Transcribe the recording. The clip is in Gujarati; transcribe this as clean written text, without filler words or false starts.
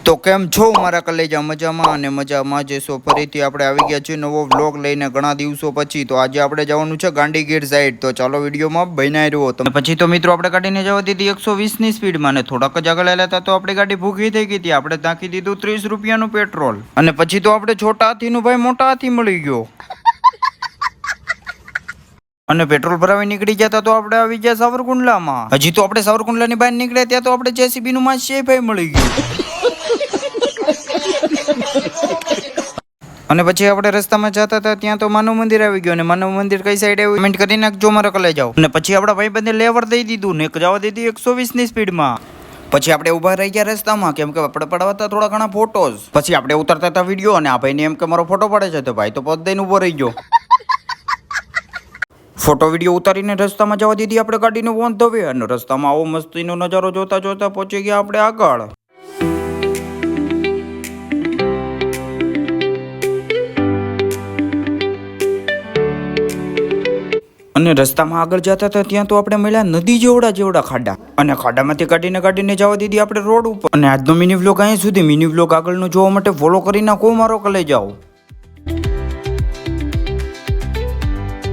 તો કેમ છો મારા કલેજા મજામાં અને મજામાં જશો ફરીથી આપણે આવી ગયા છીએ નવો વ્લોગ લઈને ઘણા દિવસો પછી। તો આજે આપણે જવાનું છે ગાંડીગીર સાઈડ। તો ચાલો વિડીયોમાં બનાવી રહ્યો તો પછી તો મિત્રો આપણે ગાડીને જવા દીધી 120ની સ્પીડમાં ને થોડાક જ આગળ આવ્યા હતા તો આપણી ગાડી ભૂખી થઈ ગઈ હતી। આપણે નાખી દીધું 30 રૂપિયાનું પેટ્રોલ અને પછી તો આપણે છોટા હાથીનું ભાઈ મોટા હાથી મળી ગયો અને પેટ્રોલ ભરાવી નીકળી જતા તો આપણે આવી ગયા સાવરકુંડલામાં। હજી તો આપણે સાવરકુંડલાની બહાર નીકળ્યા ત્યાં તો આપણે જેસીબી નું માસી ભાઈ મળી ગયું અને પછી આપણે રસ્તામાં જતા હતા ત્યાં તો માનવ મંદિર આવી ગયું અને માનવ મંદિર કઈ સાઈડ આવ્યું કમેન્ટ કરી નાખજો મારા કલે જાવ। અને પછી આપણા ભાઈ બંને લેવર દઈ દીધું ને જવા દીધી 120ની સ્પીડમાં। પછી આપણે ઊભા રહી ગયા રસ્તામાં કેમ કે આપણે પડાવતા થોડા ઘણા ફોટોઝ। પછી આપણે ઉતરતા હતા વિડીયો અને આ ભાઈને એમ કે મારો ફોટો પડે છે તો ભાઈ તો પગ દઈને ઊભો રહી ગયો ફોટો વિડીયો ઉતારીને રસ્તામાં જવા દીધી આપણે ગાડીને ઓન ધ વે અને રસ્તામાં આવો મસ્તીનો નજારો જોતા જોતા પહોંચી ગયા આપણે આગળ। અને રસ્તામાં આગળ જતા હતા ત્યાં તો આપણે મળ્યા નદી જેવડા ખાડા અને ખાડામાંથી કાઢીને જવા દીધી આપણે રોડ ઉપર। અને આજનો મિની વ્લોગ અહીં સુધી। મિની વ્લોગ આગળનો જોવા માટે ફોલો કરી નાખો મારો કલે જાઓ।